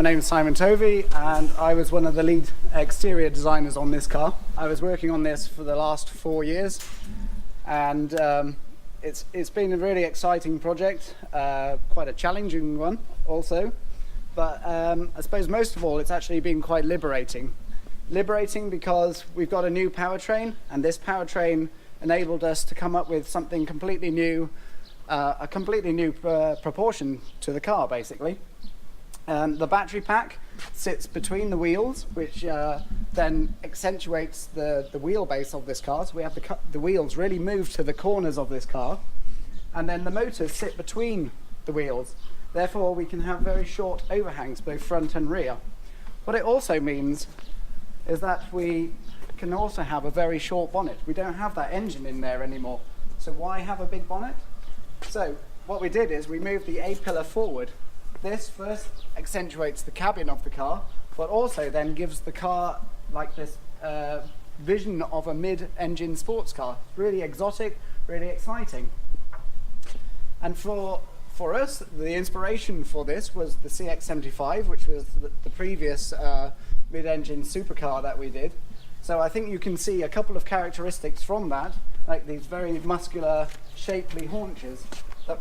name is Simon Tovey, and I was one of the lead exterior designers on this car. I was working on this for the last 4 years, and it's been a really exciting project, quite a challenging one also, but I suppose most of all it's actually been quite liberating. Liberating because we've got a new powertrain, and this powertrain enabled us to come up with something completely new, a completely new proportion to the car basically. The battery pack sits between the wheels, which then accentuates the wheelbase of this car. So we have the wheels really move to the corners of this car, and then the motors sit between the wheels. Therefore, we can have very short overhangs, both front and rear. What it also means is that we can also have a very short bonnet. We don't have that engine in there anymore. So why have a big bonnet? So what we did is we moved the A-pillar forward. This first accentuates the cabin of the car, but also then gives the car like this vision of a mid-engine sports car. Really exotic, really exciting. And for us, the inspiration for this was the CX-75, which was the previous mid-engine supercar that we did. So I think you can see a couple of characteristics from that, like these very muscular, shapely haunches, that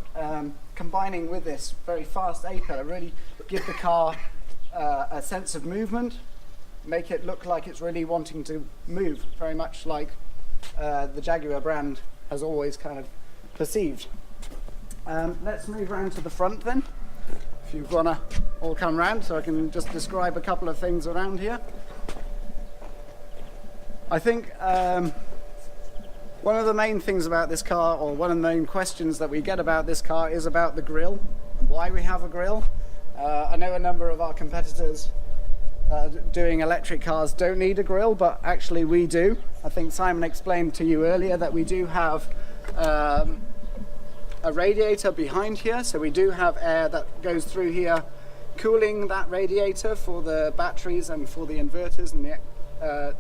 combining with this very fast A-pillar really give the car a sense of movement, make it look like it's really wanting to move, very much like the Jaguar brand has always kind of perceived. Let's move around to the front then, if you want to all come round so I can just describe a couple of things around here. I think one of the main things about this car, or one of the main questions that we get about this car, is about the grille, why we have a grille. I know a number of our competitors doing electric cars don't need a grille, but actually we do. I think Simon explained to you earlier that we do have a radiator behind here, so we do have air that goes through here, cooling that radiator for the batteries and for the inverters and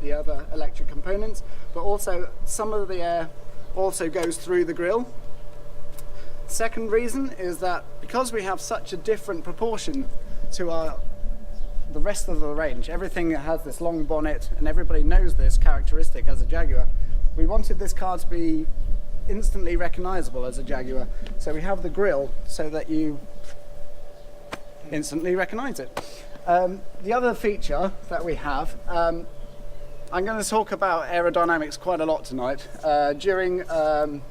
the other electric components, but also some of the air also goes through the grille. Second reason is that because we have such a different proportion to the rest of the range, everything has this long bonnet and everybody knows this characteristic as a Jaguar, we wanted this car to be instantly recognizable as a Jaguar. So we have the grille so that you instantly recognize it. The other feature that we have, I'm going to talk about aerodynamics quite a lot tonight. During the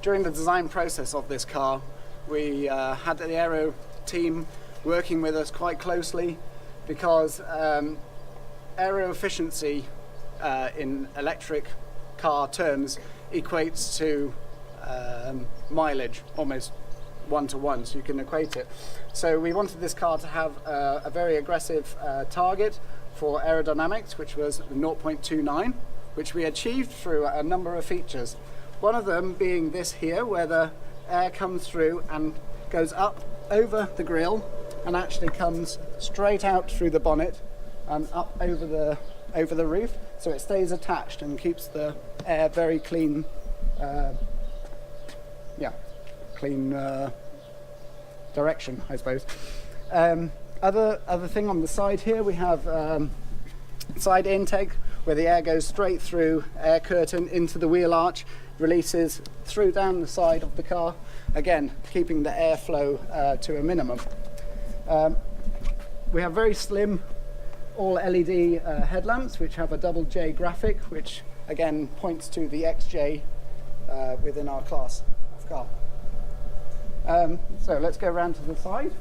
design process of this car, we had the aero team working with us quite closely, because aero efficiency in electric car terms equates to mileage, almost one-to-one, so you can equate it. So we wanted this car to have a very aggressive target for aerodynamics, which was 0.29, which we achieved through a number of features. One of them being this here, where the air comes through and goes up over the grille and actually comes straight out through the bonnet and up over the roof, so it stays attached and keeps the air very clean, direction, I suppose. Other thing on the side here, we have side intake, where the air goes straight through air curtain into the wheel arch, releases through down the side of the car, again keeping the airflow to a minimum. We have very slim all LED headlamps, which have a double J graphic, which again points to the XJ within our class of car. So let's go around to the side.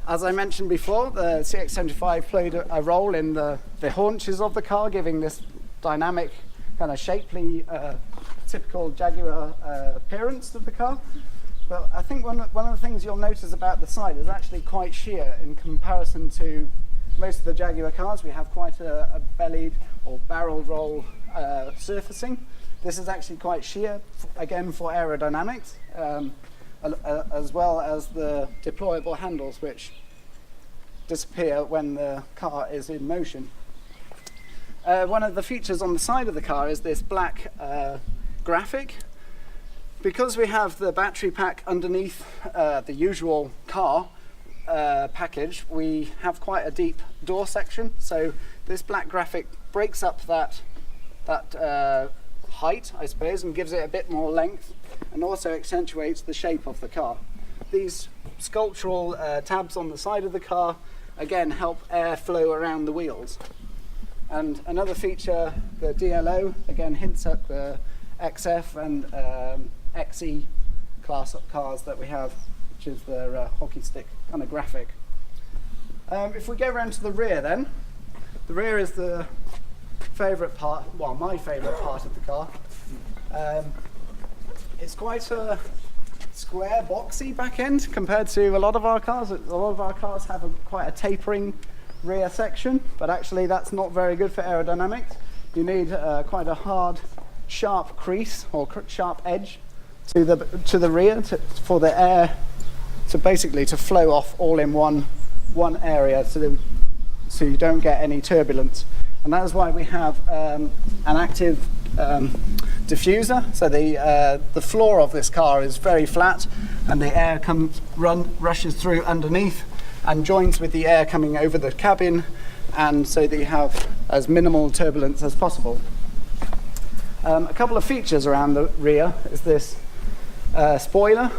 As I mentioned before, the CX-75 played a role in the haunches of the car, giving this dynamic, kind of shapely, typical Jaguar appearance to the car. But I think one of the things you'll notice about the side is actually quite sheer in comparison to most of the Jaguar cars. We have quite a bellied or barrel roll surfacing. This is actually quite sheer, again for aerodynamics. As well as the deployable handles, which disappear when the car is in motion. One of the features on the side of the car is this black graphic. Because we have the battery pack underneath the usual car package, we have quite a deep door section. So this black graphic breaks up that height, I suppose, and gives it a bit more length, and also accentuates the shape of the car. These sculptural tabs on the side of the car again help air flow around the wheels. And another feature, the DLO, again hints at the XF and XE class cars that we have, which is the hockey stick kind of graphic. If we go around to the rear then, the rear is the favourite part, well, my favourite part of the car. It's quite a square, boxy back end compared to a lot of our cars. A lot of our cars have quite a tapering rear section, but actually that's not very good for aerodynamics. You need quite a hard, sharp crease or sharp edge to the rear for the air to basically to flow off all in one area, so you don't get any turbulence. And that is why we have an active diffuser. So the floor of this car is very flat, and the air rushes through underneath and joins with the air coming over the cabin, and so that you have as minimal turbulence as possible. A couple of features around the rear is this spoiler,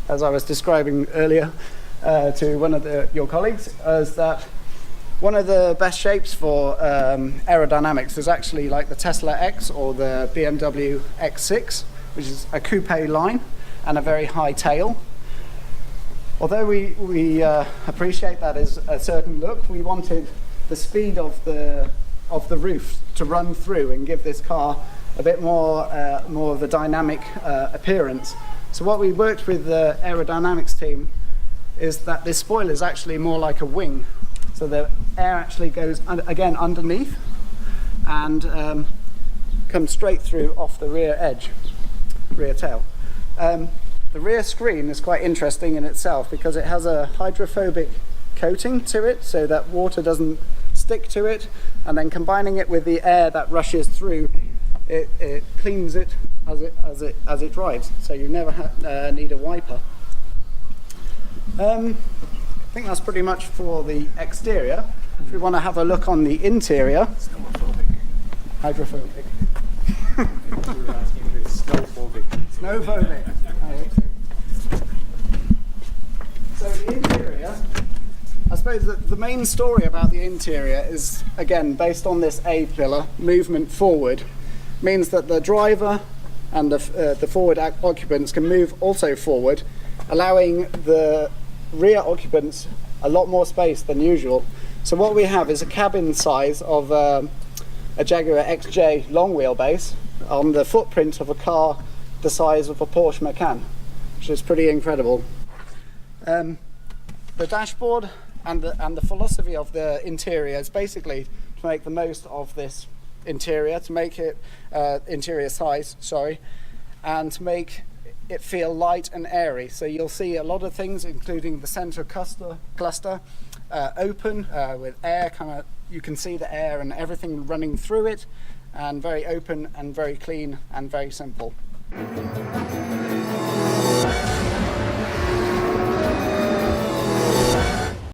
as I was describing earlier to one of your colleagues, is that one of the best shapes for aerodynamics is actually like the Tesla X or the BMW X6, which is a coupe line and a very high tail. Although we appreciate that as a certain look, we wanted the speed of the roof to run through and give this car a bit more of a dynamic appearance. So what we worked with the aerodynamics team is that this spoiler is actually more like a wing. So the air actually goes again underneath and comes straight through off the rear edge, rear tail. The rear screen is quite interesting in itself because it has a hydrophobic coating to it so that water doesn't stick to it, and then combining it with the air that rushes through, it cleans it as it drives, so you never need a wiper. I think that's pretty much for the exterior. If we want to have a look on the interior, hydrophobic. Snowphobic. So the interior, I suppose that the main story about the interior is, again, based on this A-pillar, movement forward, means that the driver and the forward occupants can move also forward, allowing the rear occupants a lot more space than usual. So what we have is a cabin size of a Jaguar XJ long wheelbase on the footprint of a car the size of a Porsche Macan, which is pretty incredible. The dashboard and the philosophy of the interior is basically to make the most of this interior, to make it interior size, and to make it feel light and airy. So you'll see a lot of things, including the center cluster open with air you can see the air and everything running through it, and very open and very clean and very simple.